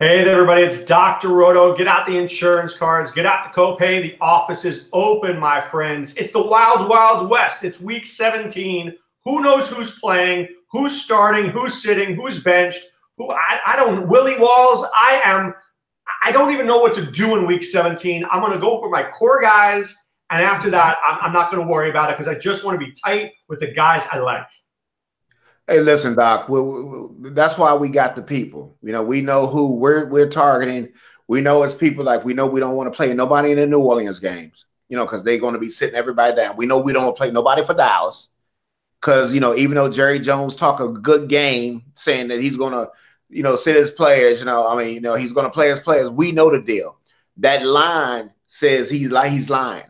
Hey there, everybody. It's Dr. Roto. Get out the insurance cards. Get out the copay. The office is open, my friends. It's the wild, wild west. It's week 17. Who knows who's playing, who's starting, who's sitting, who's benched, I don't, Willie Walls. I don't even know what to do in week 17. I'm going to go for my core guys. And after that, I'm not going to worry about it because I just want to be tight with the guys I like. Hey, listen, Doc. That's why we got the people. We know who we're targeting. We know it's people like we know we don't want to play nobody in the New Orleans games. Because they're going to be sitting everybody down. We know we don't play nobody for Dallas. Because even though Jerry Jones talk a good game, saying that he's going to sit his players. He's going to play his players. We know the deal. That line says he's lying.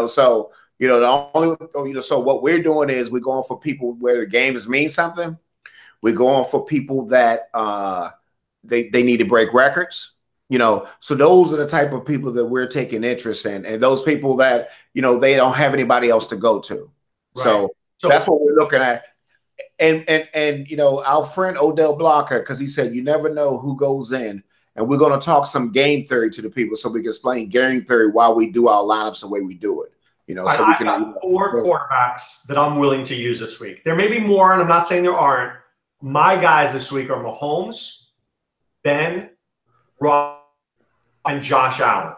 So. So what we're doing is we're going for people where the games mean something. We're going for people that they need to break records. So those are the type of people that we're taking interest in, and those people that they don't have anybody else to go to. Right. So that's what we're looking at. And our friend Odell Blocker, because he said you never know who goes in, and we're going to talk some game theory to the people so we can explain game theory while we do our lineups the way we do it. So we can got four quarterbacks that I'm willing to use this week. There may be more, and I'm not saying there aren't. My guys this week are Mahomes, Ben, Rob, and Josh Allen.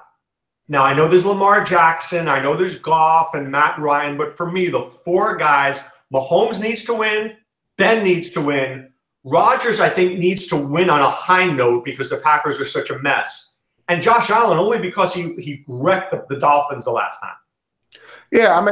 Now, I know there's Lamar Jackson. I know there's Goff and Matt Ryan. But for me, the four guys, Mahomes needs to win. Ben needs to win. Rodgers, I think, needs to win on a high note because the Packers are such a mess. And Josh Allen only because he wrecked the Dolphins the last time. Yeah,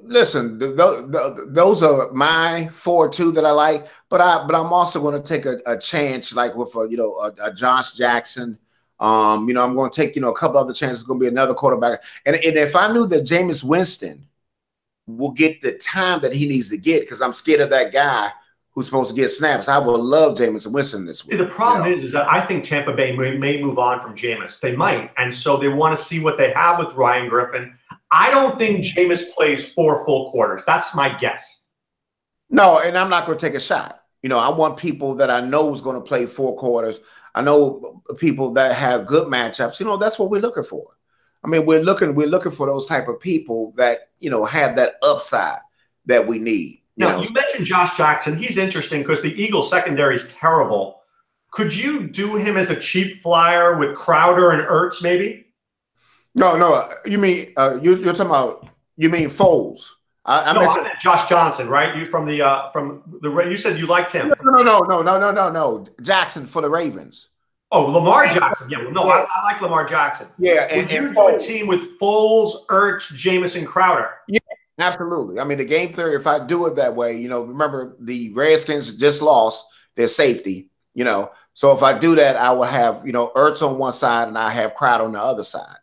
listen, those are my 4-2 that I like, but I'm also going to take a chance like with a Josh Jackson. I'm going to take a couple other chances. It's going to be another quarterback, and if I knew that Jameis Winston will get the time that he needs to get, because I'm scared of that guy who's supposed to get snaps, I would love Jameis Winston this week. The problem is that I think Tampa Bay may move on from Jameis. They might, and so they want to see what they have with Ryan Griffin. I don't think Jameis plays 4 full quarters. That's my guess. No, and I'm not going to take a shot. I want people that I know is going to play 4 quarters. I know people that have good matchups. That's what we're looking for. We're looking for those type of people that have that upside that we need. You mentioned Josh Jackson. He's interesting because the Eagles secondary is terrible. Could you do him as a cheap flyer with Crowder and Ertz maybe? No. You mean you're talking about? You mean Foles? I meant Josh Johnson, right? You from the you said you liked him. No. Jackson for the Ravens. Oh, Lamar Jackson. Yeah, I like Lamar Jackson. Yeah, would you do a team with Foles, Ertz, Jamison, Crowder? Yeah, absolutely. The game theory. If I do it that way, remember the Redskins just lost their safety. So if I do that, I will have Ertz on one side and I have Crowder on the other side.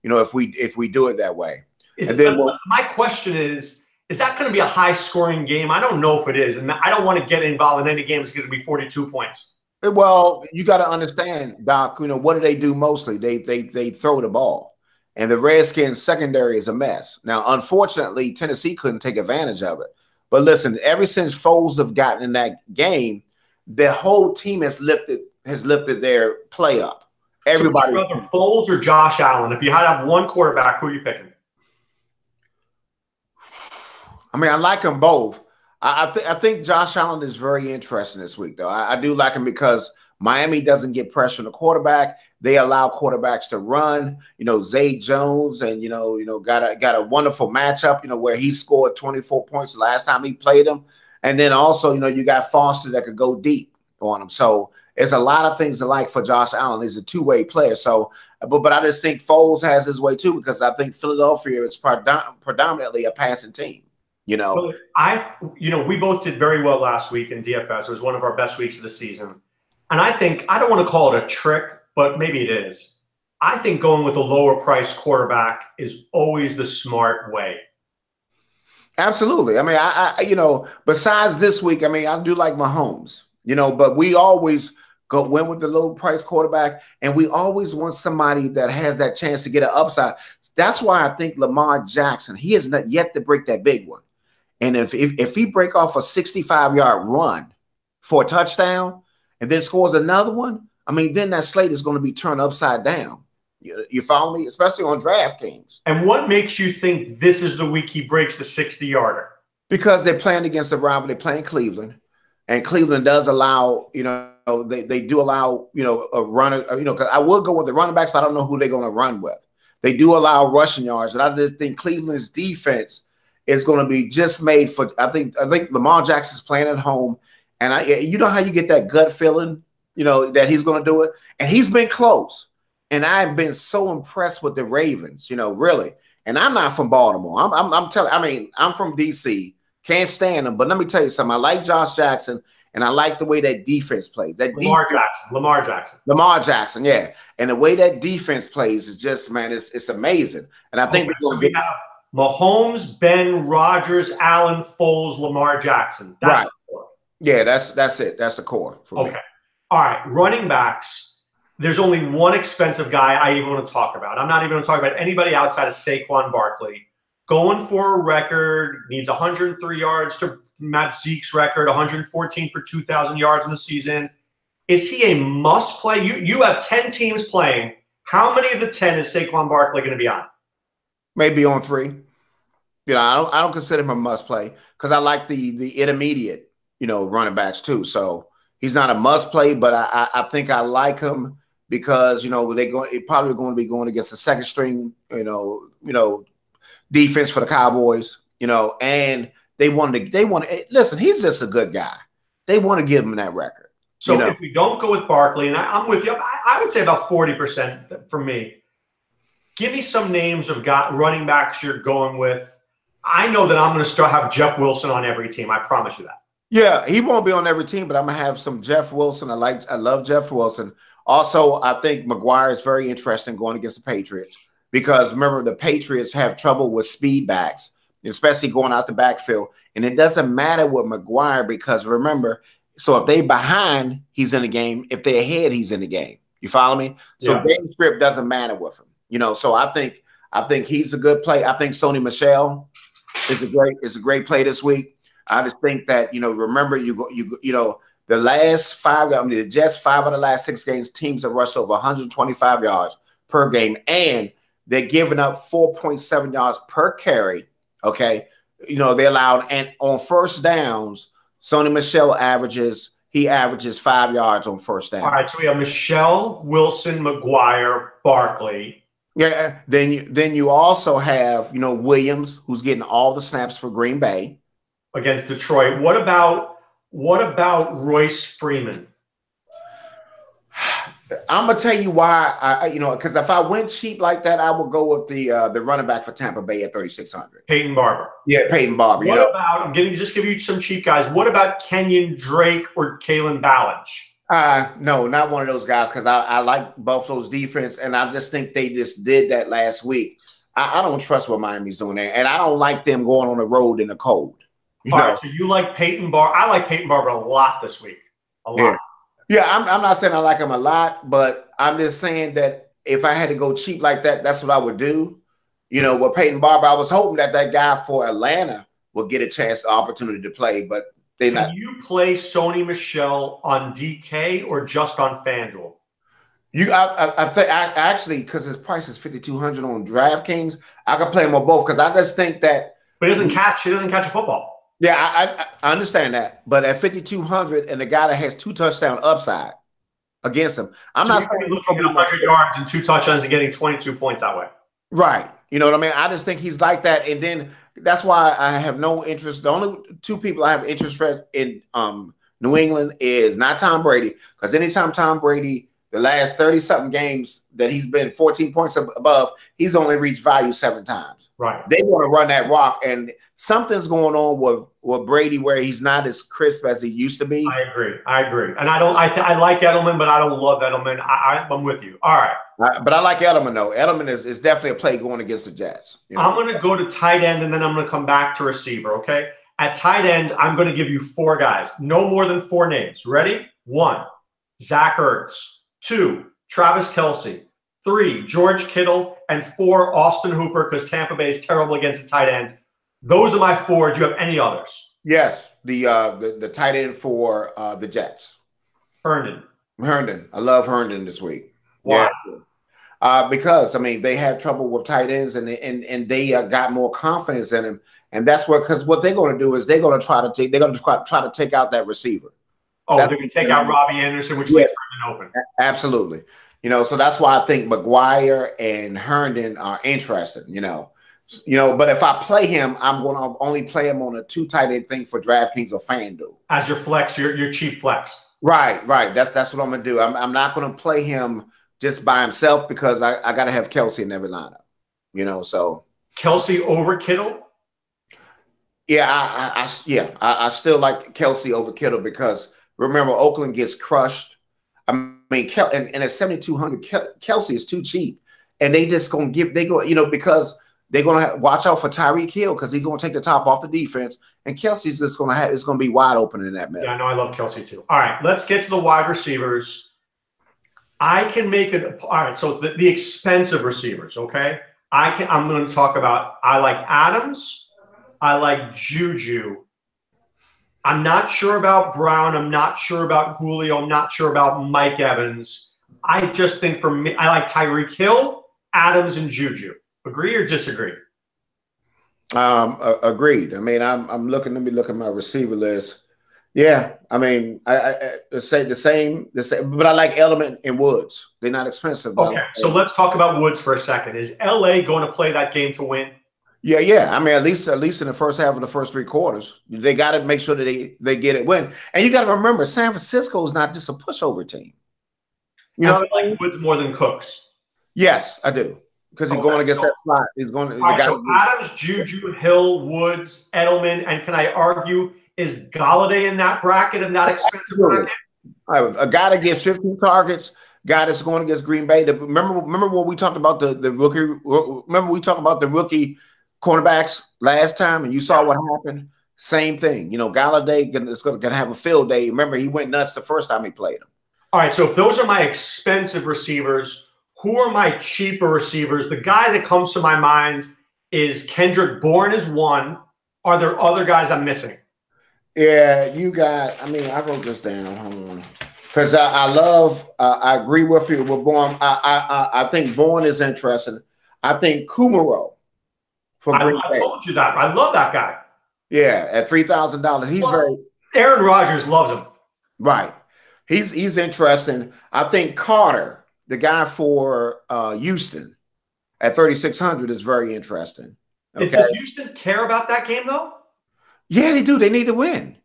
If we do it that way. My question is that going to be a high-scoring game? I don't know if it is, and I don't want to get involved in any game that's going to be 42 points. Well, you got to understand, Doc. What do they do mostly? They throw the ball, and the Redskins secondary is a mess. Now, unfortunately, Tennessee couldn't take advantage of it. But listen, ever since Foles have gotten in that game, the whole team has lifted their play up. Everybody. So rather Foles or Josh Allen? If you had to have one quarterback, who are you picking? I like them both. I think Josh Allen is very interesting this week, though. I do like him because Miami doesn't get pressure on the quarterback. They allow quarterbacks to run. Zay Jones, and got a wonderful matchup. Where he scored 24 points the last time he played him, and then also you got Foster that could go deep on him. So there's a lot of things to like for Josh Allen. He's a two-way player. So, but I just think Foles has his way too because I think Philadelphia is predominantly a passing team. We both did very well last week in DFS. It was one of our best weeks of the season. And I think, I don't want to call it a trick, but maybe it is. I think going with a lower price quarterback is always the smart way. Absolutely. Besides this week, I do like Mahomes, but we always win with the low price quarterback, and we always want somebody that has that chance to get an upside. That's why I think Lamar Jackson, he has not yet to break that big one. And if he break off a 65-yard run for a touchdown and then scores another one, I mean, then that slate is going to be turned upside down. You follow me? Especially on DraftKings. And what makes you think this is the week he breaks the 60-yarder? Because they're playing against a rival. They're playing Cleveland. And Cleveland does allow, they do allow, a runner, because I will go with the running backs, but I don't know who they're going to run with. They do allow rushing yards. And I just think Cleveland's defense is going to be just made for, I think Lamar Jackson's playing at home. And you know how you get that gut feeling, that he's going to do it. And he's been close. And I've been so impressed with the Ravens, really. And I'm not from Baltimore. I'm from DC. Can't stand them. But let me tell you something. I like Josh Jackson, and I like the way that defense plays. Lamar Jackson, yeah. And the way that defense plays is just, man, it's amazing. And I think we have Mahomes, Ben, Rodgers, Allen, Foles, Lamar Jackson. That's right. The core. Yeah, that's it. That's the core for me. Okay. All right. Running backs. There's only one expensive guy I even want to talk about. I'm not even going to talk about anybody outside of Saquon Barkley. Going for a record, needs 103 yards to match Zeke's record, 114 for 2,000 yards in the season. Is he a must play? You have 10 teams playing. How many of the 10 is Saquon Barkley going to be on? Maybe on 3. I don't consider him a must play because I like the intermediate, running backs too. So he's not a must play, but I think I like him because they're probably going to be going against the second string, defense for the Cowboys, and they want to listen, he's just a good guy. They want to give him that record. So if we don't go with Barkley, and I'm with you, I would say about 40% for me. Give me some names of running backs you're going with. I know that I'm going to have Jeff Wilson on every team. I promise you that. Yeah, he won't be on every team, but I'm going to have some Jeff Wilson. I love Jeff Wilson. Also, I think McGuire is very interesting going against the Patriots. Because remember, the Patriots have trouble with speed backs, especially going out the backfield. And it doesn't matter with McGuire because remember, so if they behind, he's in the game. If they're ahead, he's in the game. You follow me? So game script doesn't matter with him. So I think he's a good play. I think Sony Michel is a great play this week. I just think that remember the last 5. The Jets 5 of the last 6 games, teams have rushed over 125 yards per game, and they're giving up 4.7 yards per carry. Okay. They allowed, and on first downs, Sony Michel averages 5 yards on first down. All right. So we have Michel, Wilson, McGuire, Barkley. Yeah. Then you also have, Williams, who's getting all the snaps for Green Bay against Detroit. What about Royce Freeman? I'm gonna tell you why. Because if I went cheap like that, I would go with the running back for Tampa Bay at 3,600. Peyton Barber. Yeah, Peyton Barber. What about? I'm going to just give you some cheap guys. What about Kenyon Drake or Kalen Ballage? No, not one of those guys because I like Buffalo's defense, and I just think they just did that last week. I don't trust what Miami's doing there, and I don't like them going on the road in the cold. All right, so you like Peyton Barber? I like Peyton Barber a lot this week. A lot. Yeah. Yeah, I'm not saying I like him a lot, but I'm just saying that if I had to go cheap like that, that's what I would do. With Peyton Barber, I was hoping that guy for Atlanta would get a opportunity to play, but they're not. Can you play Sony Michel on DK or just on FanDuel? I think actually because his price is $5,200 on DraftKings, I could play him on both because I just think that. But he doesn't catch a football. Yeah, I understand that, but at 5,200 and the guy that has 2 touchdown upside against him, I'm not saying looking at 100 yards and 2 touchdowns and getting 22 points that way. Right, you know what I mean. I just think he's like that, and then that's why I have no interest. The only 2 people I have interest in New England is not Tom Brady, because anytime Tom Brady, the last 30-something games that he's been 14 points above, he's only reached value 7 times. Right. They want to run that rock, and something's going on with Brady where he's not as crisp as he used to be. I agree. And I like Edelman, but I don't love Edelman. I'm with you. All right. But I like Edelman, though. Edelman is definitely a play going against the Jets. I'm going to go to tight end, and then I'm going to come back to receiver, okay? At tight end, I'm going to give you 4 guys. No more than 4 names. Ready? 1, Zach Ertz. 2, Travis Kelce. 3, George Kittle. And 4, Austin Hooper, because Tampa Bay is terrible against the tight end. Those are my 4. Do you have any others? Yes, the tight end for the Jets. Herndon. Herndon. I love Herndon this week. Why? Yeah. Because I mean they have trouble with tight ends, and they got more confidence in him, and that's because what they're going to do is they're going to try to take out that receiver. Oh, they're going to take out Robbie Anderson, which leaves Herndon open. Absolutely. So that's why I think McGuire and Herndon are interesting. But if I play him, I'm going to only play him on a 2 tight end thing for DraftKings or FanDuel as your flex, your cheap flex. Right. That's what I'm going to do. I'm not going to play him just by himself because I got to have Kelsey in every lineup. So Kelsey over Kittle. Yeah, I still like Kelsey over Kittle because remember Oakland gets crushed. I mean, and at 7,200, Kelsey is too cheap, and they just gonna because they're gonna watch out for Tyreek Hill because he's gonna take the top off the defense, and Kelsey's just it's gonna be wide open in that middle. Yeah, I know I love Kelsey too. All right, let's get to the wide receivers. I can make it. All right, so the expensive receivers. Okay, I'm going to talk about. I like Adams. I like Juju. I'm not sure about Brown. I'm not sure about Julio. I'm not sure about Mike Evans. I just think for me, I like Tyreek Hill, Adams, and Juju. Agree or disagree? Agreed. I mean, I'm looking. Let me look at my receiver list. Yeah, I mean, I say the same, but I like Element and Woods. They're not expensive. Okay, so let's talk about Woods for a second. Is LA going to play that game to win? Yeah. I mean, at least in the first half of the first 3 quarters, they got to make sure that they get it win. And you got to remember, San Francisco is not just a pushover team. I like Woods more than Cooks. Yes, I do, because he's going against that slot. He's going. Right, so Adams, Juju, Hill, Woods, Edelman, and can I argue is Galladay in that bracket and that expensive bracket? A guy that gets 15 targets. Guy that's going against Green Bay. Remember what we talked about the rookie. Remember we talked about the rookie cornerbacks last time, and you saw what happened. Same thing. Galladay is going to have a field day. Remember, he went nuts the first time he played him. All right, so if those are my expensive receivers, who are my cheaper receivers? The guy that comes to my mind is Kendrick Bourne is one. Are there other guys I'm missing? Yeah, you got. I mean, I wrote this down. Hold on. Because I agree with you with Bourne. I think Bourne is interesting. I think Kumaro for Green Bay. I told you that. I love that guy. Yeah, at $3,000, he's very. Aaron Rodgers loves him. Right, he's interesting. I think Carter, the guy for Houston, at 3,600 is very interesting. Okay. Does Houston care about that game though? Yeah, they do. They need to win.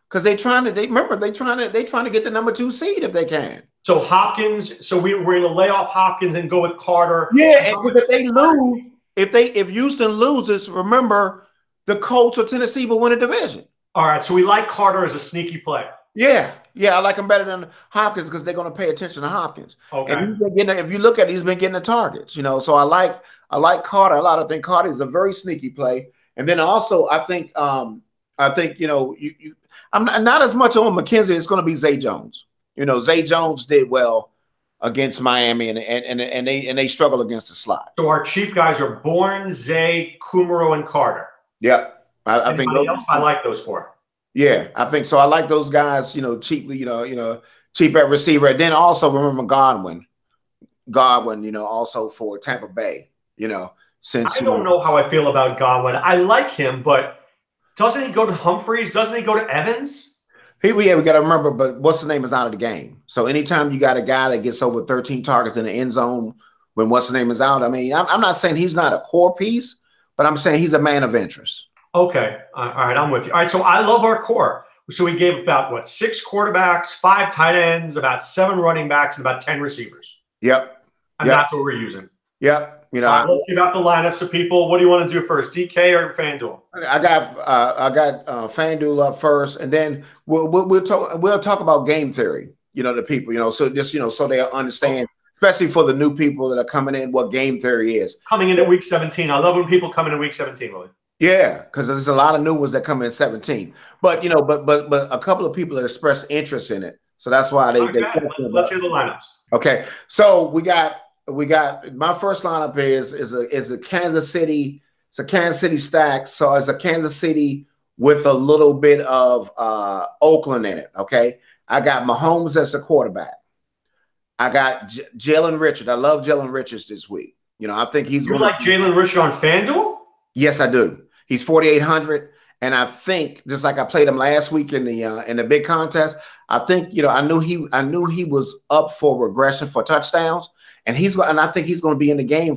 Because they're trying to get the number 2 seed if they can. So Hopkins, we're going to lay off Hopkins and go with Carter. Yeah, and if they lose, if Houston loses, remember the Colts or Tennessee will win a division. All right, so we like Carter as a sneaky play. Yeah, I like him better than Hopkins because they're going to pay attention to Hopkins. Okay. And if you look at it, he's been getting the targets. So I like Carter a lot. I think Carter is a very sneaky play. And then also I think I'm not as much on McKenzie. It's going to be Zay Jones. Zay Jones did well against Miami, and they struggle against the slot. So our cheap guys are Bourne, Zay, Kumaro, and Carter. Yep, I think else I like those 4. Yeah, I think so. I like those guys. Cheaply. Cheap at receiver. And then also remember Godwin. Also for Tampa Bay. Since I don't know how I feel about Godwin. I like him, but. Doesn't he go to Humphreys? Doesn't he go to Evans? We got to remember, but what's his name is out of the game. So anytime you got a guy that gets over 13 targets in the end zone when what's his name is out, I mean, I'm not saying he's not a core piece, but I'm saying he's a man of interest. Okay. All right. I'm with you. All right. So I love our core. So we gave about 6 quarterbacks, 5 tight ends, about 7 running backs, and about 10 receivers. Yep. And that's what we're using. Yep. Let's give out the lineups to people. What do you want to do first, DK or FanDuel? I got FanDuel up first, and then we'll talk about game theory. To people, so just so they understand, especially for the new people that are coming in, what game theory is. Coming into week 17, I love when people come into week 17, Willie. Yeah, because there's a lot of new ones that come in 17. But but a couple of people that express interest in it, so that's why they. Let's hear the lineups. Okay, so we got my first lineup is a Kansas City. It's a Kansas City stack. So it's a Kansas City with a little bit of Oakland in it. Okay. I got Mahomes as a quarterback. I got Jalen Richards. I love Jalen Richards this week. I think he's going to like Jalen Richards on FanDuel? Yes, I do. He's 4,800. And I think just like I played him last week in the big contest, I think, I knew he was up for regression for touchdowns. And I think he's going to be in the game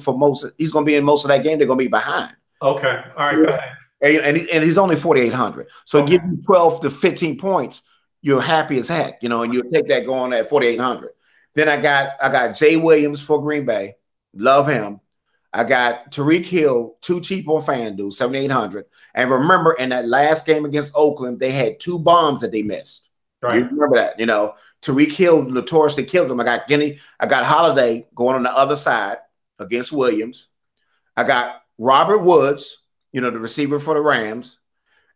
he's going to be in most of that game. They're going to be behind. Okay. All right. Go ahead. And he's only 4,800. So give you 12 to 15 points, you're happy as heck, and you'll take that going at 4,800. Then I got Jay Williams for Green Bay. Love him. I got Tyreek Hill, too cheap on FanDuel, 7,800. And remember, in that last game against Oakland, they had 2 bombs that they missed. Right. You remember that, Tyreek Hill notoriously kills them. I got Holiday going on the other side against Williams. I got Robert Woods, the receiver for the Rams.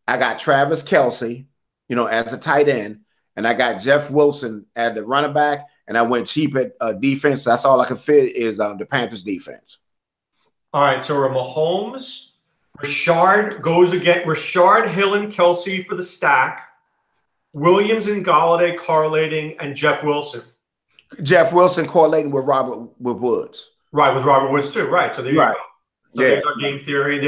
I got Travis Kelce, as a tight end. And I got Jeff Wilson at the running back. And I went cheap at defense. That's all I can fit is the Panthers defense. All right, so we're Mahomes. Rashard goes again. Rashard, Hill, and Kelce for the stack. Williams and Galladay correlating, and Jeff Wilson. Jeff Wilson correlating with Woods. Right, with Robert Woods too. Right, so there you go. So there's our game theory.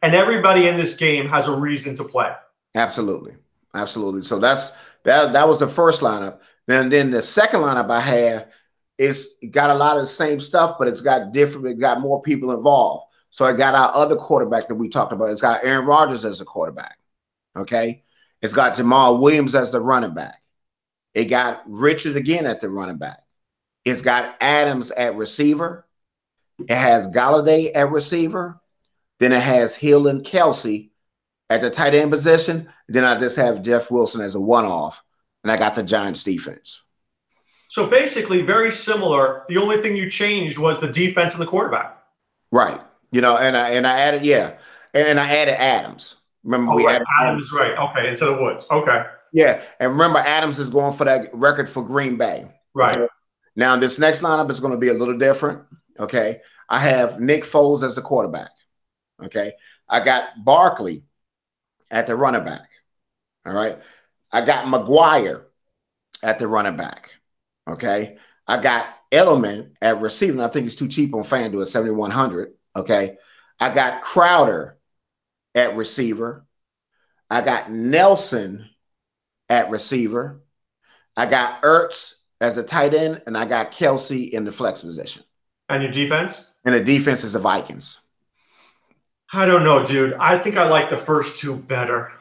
Everybody in this game has a reason to play. Absolutely. So that was the first lineup. Then the second lineup I had is got a lot of the same stuff, but it's got more people involved. So I got our other quarterback that we talked about. It's got Aaron Rodgers as a quarterback. Okay. It's got Jamal Williams as the running back. It got Richard again at the running back. It's got Adams at receiver. It has Galladay at receiver. Then it has Hill and Kelce at the tight end position. Then I just have Jeff Wilson as a one-off. And I got the Giants defense. So basically very similar. The only thing you changed was the defense and the quarterback. Right. And I added, and I added Adams. Remember added Adams, right. Okay, instead of Woods. Okay. Yeah, and remember Adams is going for that record for Green Bay. Right. Okay? Now this next lineup is going to be a little different. Okay. I have Nick Foles as the quarterback. Okay. I got Barkley at the running back. All right. I got McGuire at the running back. Okay. I got Edelman at receiving. I think he's too cheap on FanDuel at 7,100. Okay. I got Crowder at receiver. I got Nelson at receiver. I got Ertz as a tight end, and I got Kelce in the flex position. And your defense? And the defense is the Vikings. I don't know, dude. I think I like the first two better.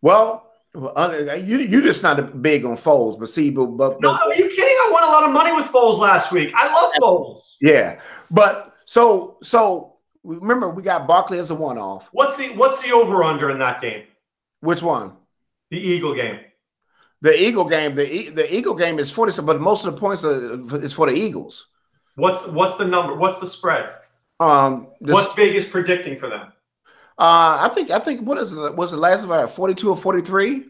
Well, you're just not big on Foles, but see, but no, are you kidding? I won a lot of money with Foles last week. I love Foles. Yeah, but so remember we got Barkley as a one-off. What's the over/under in that game? Which one? The Eagle game. The Eagle game. The Eagle game is 40, but most of the points is for the Eagles. What's the number? What's the spread? What's Vegas predicting for them? I think what is it? Was the last of 42 or 43?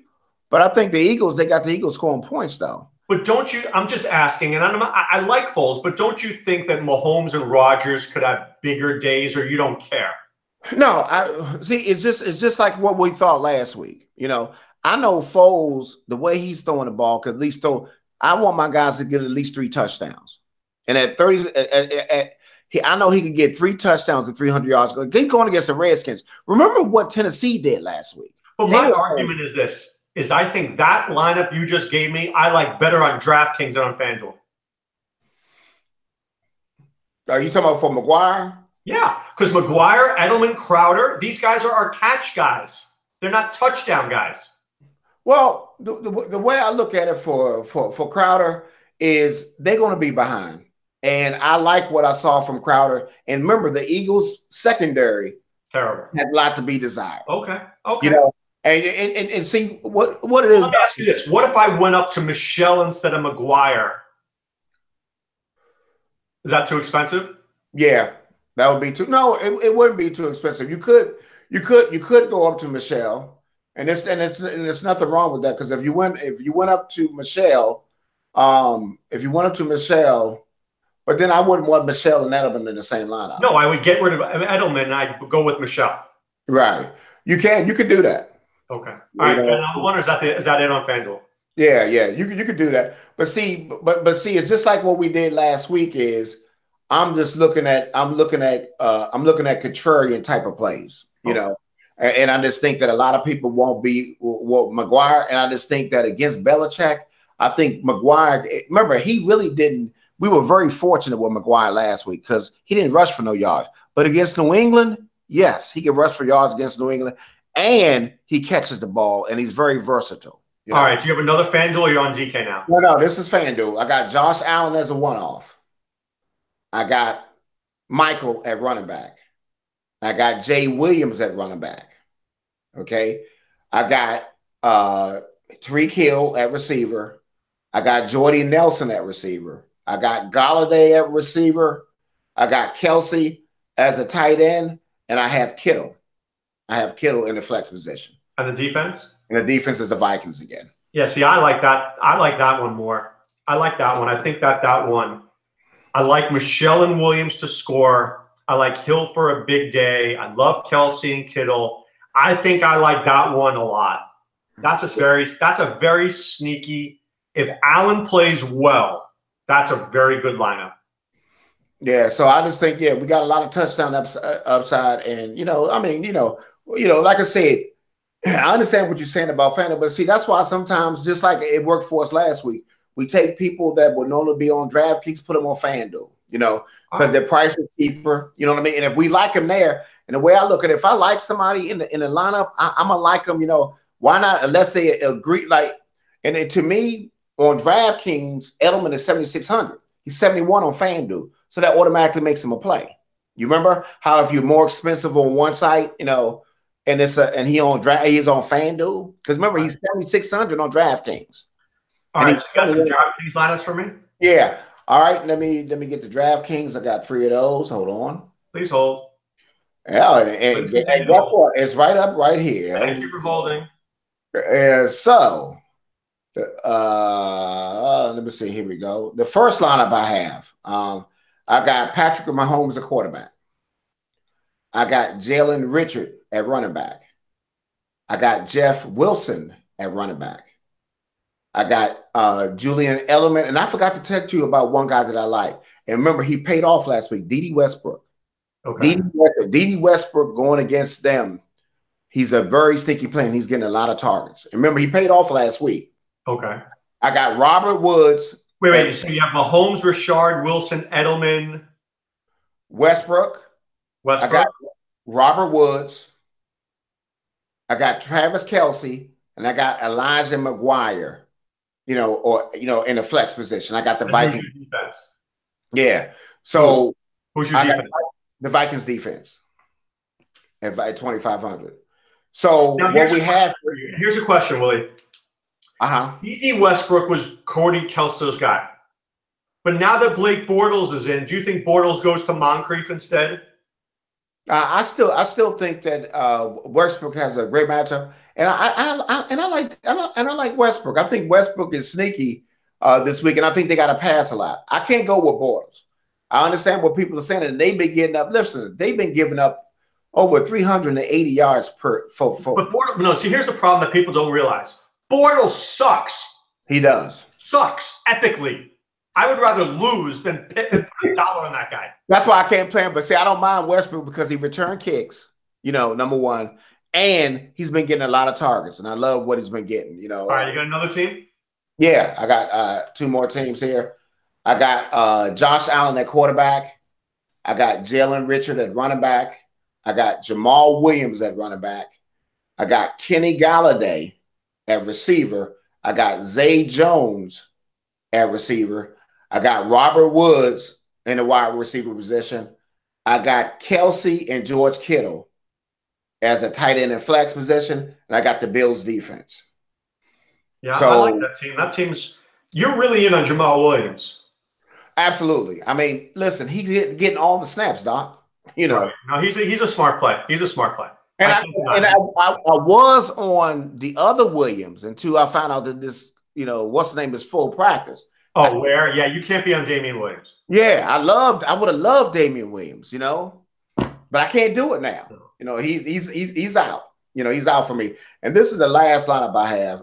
But I think the Eagles, they got the Eagles scoring points though. But don't you? I'm just asking, and I like Foles, but don't you think that Mahomes and Rodgers could have bigger days, or you don't care? No, I see. It's just like what we thought last week. I know Foles, the way he's throwing the ball, could at least throw. I want my guys to get at least 3 touchdowns, and at 30, I know he could get 3 touchdowns and 300 yards. He's going against the Redskins. Remember what Tennessee did last week. But my argument is this. I think that lineup you just gave me, I like better on DraftKings than on FanDuel. Are you talking about for McGuire? Yeah, because McGuire, Edelman, Crowder, these guys are our catch guys. They're not touchdown guys. Well, the way I look at it for Crowder is they're going to be behind. And I like what I saw from Crowder. And remember, the Eagles' secondary terrible had a lot to be desired. Okay. And see what it is. Let me ask you this: what if I went up to Michelle instead of McGuire? Is that too expensive? Yeah, that would be too. No, it wouldn't be too expensive. You could go up to Michelle, and there's nothing wrong with that because if you went up to Michelle, but then I wouldn't want Michelle and Edelman in the same lineup. No, I would get rid of Edelman and I'd go with Michelle. Right. You can do that. Okay. All right. Another one, or is that it on FanDuel? Yeah, yeah, you could do that. But see, see, it's just like what we did last week. Is I'm looking at contrarian type of plays, you Okay. know, and I just think that a lot of people won't be McGuire, and I just think that against Belichick, I think McGuire. Remember, he really didn't. We were very fortunate with McGuire last week because he didn't rush for no yards. But against New England, yes, he can rush for yards against New England, and he catches the ball, and he's very versatile. You All know. right. Do you have another FanDuel or you're on DK now? No, no, this is FanDuel. I got Josh Allen as a one-off. I got Michael at running back. I got Jay Williams at running back. Okay. I got Tyreek Hill at receiver. I got Jordy Nelson at receiver. I got Galladay at receiver. I got Kelsey as a tight end. And I have Kittle. I have Kittle in the flex position. And the defense? And the defense is the Vikings again. Yeah, see, I like that. I like that one more. I like that one. I think that one. I like Michelle and Williams to score. I like Hill for a big day. I love Kelsey and Kittle. I think I like that one a lot. That's a very sneaky. If Allen plays well, that's a very good lineup. Yeah, so I just think, yeah, we got a lot of touchdown upside, and like I said, I understand what you're saying about FanDuel, but see, that's why sometimes, just like it worked for us last week, we take people that would normally be on DraftKings, put them on FanDuel, because their price is cheaper. You know what I mean? And if we like them there, and the way I look at it, if I like somebody in the lineup, I'm gonna like them. Why not? Unless they agree, and to me on DraftKings, Edelman is 7,600. He's 71 on FanDuel, so that automatically makes him a play. You remember how if you're more expensive on one site, and he's on FanDuel, because remember he's 7,600 on DraftKings. All right, so you got some DraftKings lineups for me? Yeah. All right, let me get the DraftKings. I got 3 of those. Hold on. Please hold. Yeah, and it's right up right here. Thank you for holding. So, let me see. Here we go. The first lineup I have, I got Patrick Mahomes at quarterback. I got Jalen Richard at running back. I got Jeff Wilson at running back. I got Julian Edelman, and I forgot to text you about one guy that I like. And remember, he paid off last week, D.D. Westbrook. Okay. D.D. Westbrook going against them. He's a very sneaky player, and he's getting a lot of targets. And remember, he paid off last week. Okay. I got Robert Woods. Wait. So you have Mahomes, Richard, Wilson, Edelman, Westbrook. I got Robert Woods. I got Travis Kelsey, and I got Elijah McGuire. In the flex position. I got the Vikings defense. Yeah. So who's your defense? The Vikings defense at 2,500. So now, what we have here's a question, Willie. D.D. Westbrook was Cordy Kelso's guy, but now that Blake Bortles is in, do you think Bortles goes to Moncrief instead? I still think that Westbrook has a great matchup, and I like Westbrook. I think Westbrook is sneaky this week, and I think they got to pass a lot. I can't go with Bortles. I understand what people are saying, and they've been getting up. Listen, they've been giving up over 380 yards per. But Bortles, no. See, here's the problem that people don't realize: Bortles sucks. He does. Sucks epically. I would rather lose than put $1 on that guy. That's why I can't play him. But see, I don't mind Westbrook because he returned kicks, number one. And he's been getting a lot of targets. And I love what he's been getting, All right, you got another team? Yeah, I got 2 more teams here. I got Josh Allen at quarterback. I got Jalen Richard at running back. I got Jamal Williams at running back. I got Kenny Galladay at receiver. I got Zay Jones at receiver. I got Robert Woods in the wide receiver position. I got Kelsey and George Kittle as a tight end and flex position, and I got the Bills defense. Yeah, so, I like that team. That team's – you're really in on Jamal Williams. Absolutely. I mean, listen, he's getting all the snaps, Doc. Right. No, he's a smart play. He's a smart play. And I was on the other Williams until I found out that this, what's his name is full practice. Oh, where? Yeah, you can't be on Damian Williams. Yeah, I would have loved Damian Williams, but I can't do it now. He's out. He's out for me. And this is the last lineup I have.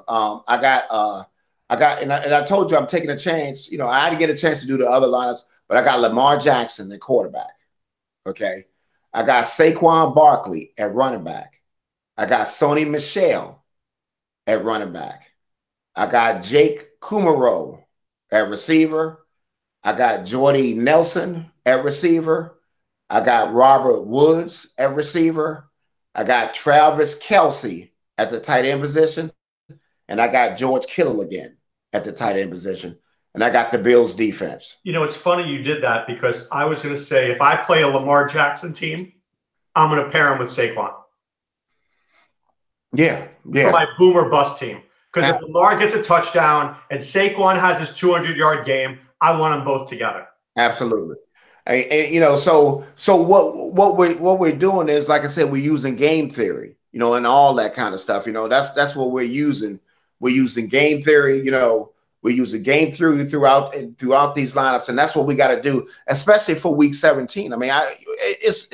I I told you I'm taking a chance. You know, I didn't get a chance to do the other lineups, but I got Lamar Jackson at quarterback. Okay. I got Saquon Barkley at running back. I got Sony Michel at running back. I got Jake Kumaro at receiver. I got Jordy Nelson at receiver. I got Robert Woods at receiver. I got Travis Kelce at the tight end position. And I got George Kittle again at the tight end position. And I got the Bills defense. You know, it's funny you did that because I was going to say if I play a Lamar Jackson team, I'm going to pair him with Saquon. Yeah. For my boomer bust team. Because if Lamar gets a touchdown and Saquon has his 200-yard game, I want them both together. Absolutely. And you know, so what we're doing is, like I said, we're using game theory, you know, and all that kind of stuff. You know, that's what we're using. We're using game theory, you know, we're using game theory throughout these lineups, and that's what we got to do, especially for week 17. I mean, it's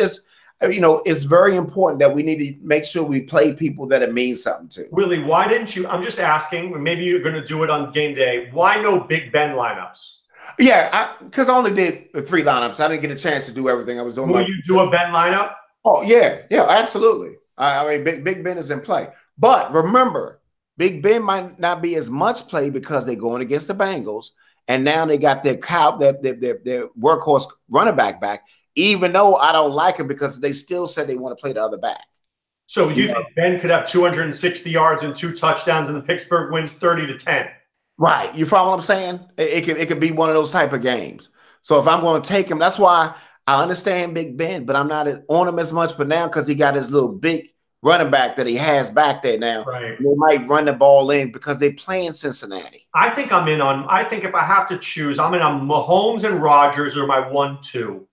you know, it's very important that we need to make sure we play people that it means something to. Willie, why didn't you? I'm just asking. Maybe you're going to do it on game day. Why no Big Ben lineups? Yeah, because I only did the 3 lineups. I didn't get a chance to do everything. I was doing. Will you do a Ben lineup? Oh yeah, absolutely. I mean, Big Ben is in play, but remember, Big Ben might not be as much play because they're going against the Bengals, and now they got their workhorse running back. Even though I don't like him because they still said they want to play the other back. So do you think Ben could have 260 yards and 2 touchdowns and the Pittsburgh wins 30-10? Right. You follow what I'm saying? It could be one of those type of games. So if I'm going to take him, that's why I understand Big Ben, but I'm not on him as much. But now because he got his little big running back that he has back there now, right, they might run the ball in because they play in Cincinnati. I think if I have to choose, I'm in on Mahomes and Rodgers are my 1-2.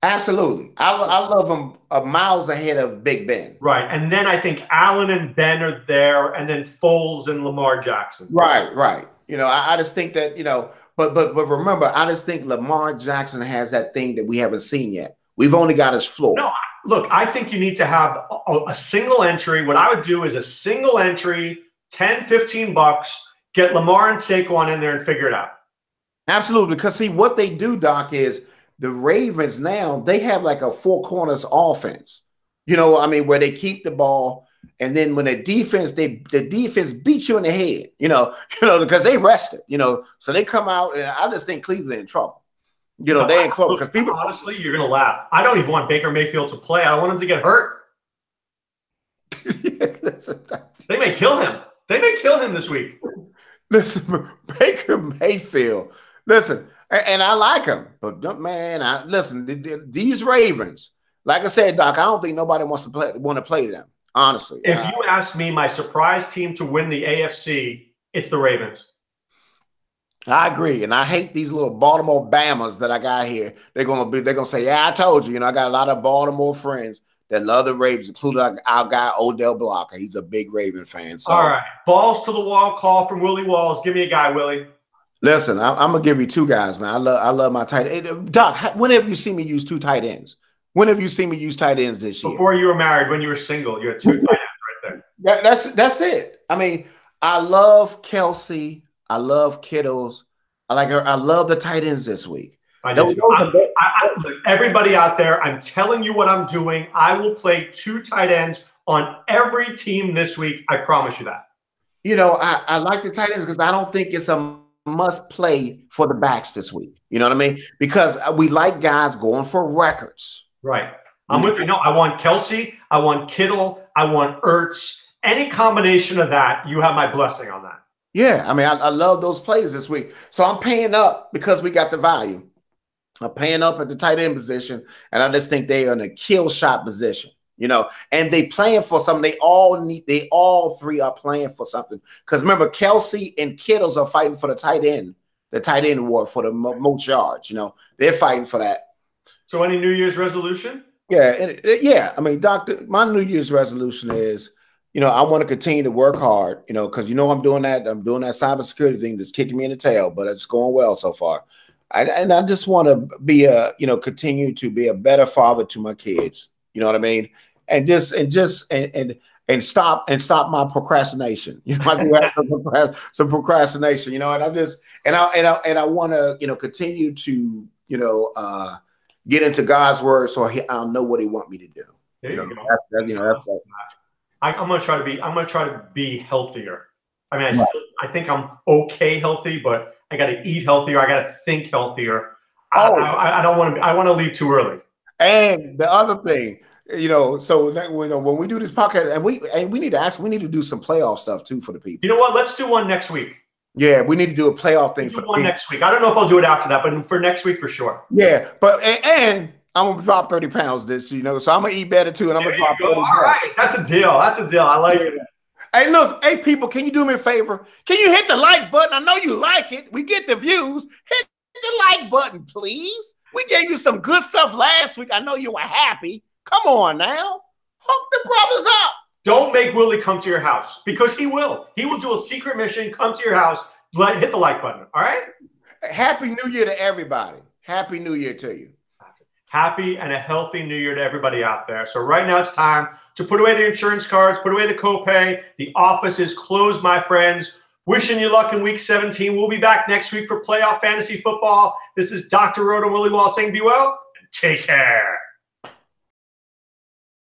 Absolutely. I love him miles ahead of Big Ben. Right. And then I think Allen and Ben are there, and then Foles and Lamar Jackson. Right. You know, I just think that, you know, but remember, I just think Lamar Jackson has that thing that we haven't seen yet. We've only got his floor. No, look, I think you need to have a single entry. What I would do is a single entry, $10-15, get Lamar and Saquon in there and figure it out. Absolutely. Because see, what they do, Doc, is the Ravens now, they have like a 4 corners offense. You know, I mean, where they keep the ball, and then when the defense beats you in the head, you know, because they rested, you know, so they come out, and I just think Cleveland in trouble. You know, they in trouble because people. Honestly, you're gonna laugh. I don't even want Baker Mayfield to play. I don't want him to get hurt. They may kill him. They may kill him this week. Listen, Baker Mayfield. Listen. And I like him, but man, listen. These Ravens, like I said, Doc, I don't think nobody wants to play them. Honestly, if you ask me, my surprise team to win the AFC, it's the Ravens. I agree, and I hate these little Baltimore Bammers that I got here. They're gonna say, "Yeah, I told you." You know, I got a lot of Baltimore friends that love the Ravens, including our guy Odell Blocker. He's a big Raven fan. So. All right, balls to the wall call from Willie Walls. Give me a guy, Willie. Listen, I'm gonna give you 2 guys, man. I love my tight end. Doc, when have you seen me use 2 tight ends? When have you seen me use tight ends this year? Before you were married, when you were single, you had 2 tight ends right there. That's it. I mean, I love Kelce. I love Kittles. I love the tight ends this week. Everybody out there, I'm telling you what I'm doing. I will play 2 tight ends on every team this week. I promise you that. You know, I like the tight ends because I don't think it's a must play for the backs this week. You know what I mean? Because we like guys going for records. Right. I'm with you. No, I want Kelce. I want Kittle. I want Ertz. Any combination of that, you have my blessing on that. Yeah. I mean, I love those plays this week. So I'm paying up because we got the value. I'm paying up at the tight end position, and I just think they are in a kill shot position. You know, and they playing for something. They all 3 are playing for something. Because remember, Kelce and Kittles are fighting for the tight end award for the most yards. You know, they're fighting for that. So, any New Year's resolution? Yeah. I mean, Doctor, my New Year's resolution is, you know, I want to continue to work hard. You know, because I'm doing that cybersecurity thing that's kicking me in the tail, but it's going well so far. And I just want to be continue to be a better father to my kids. You know what I mean? And and stop my procrastination. You know, I do have some procrastination. You know, and I want to continue to get into God's word so I'll know what He want me to do. There you go. I'm gonna try to be healthier. I mean, I think I'm okay healthy, but I got to eat healthier. I got to think healthier. I don't want to. I want to leave too early. And the other thing, so when we do this podcast, and we need to do some playoff stuff too for the people. You know what? Let's do one next week. Yeah, we need to do a playoff thing for one next week. I don't know if I'll do it after that, but for next week for sure. Yeah, but and I'm gonna drop 30 pounds so I'm gonna eat better too, and I'm gonna drop 30 pounds. All right, that's a deal. I like it. Hey, look, hey people, can you do me a favor? Can you hit the like button? I know you like it. We get the views. Hit the like button, please. We gave you some good stuff last week. I know you were happy. Come on now, hook the brothers up. Don't make Willie come to your house, because he will. He will do a secret mission, come to your house, hit the like button. All right. Happy New Year to everybody. Happy New Year to you. Happy and a healthy New Year to everybody out there. So right now it's time to put away the insurance cards, put away the copay. The office is closed, my friends. Wishing you luck in week 17. We'll be back next week for playoff fantasy football. This is Dr. Roto and Willie Walls saying be well and take care.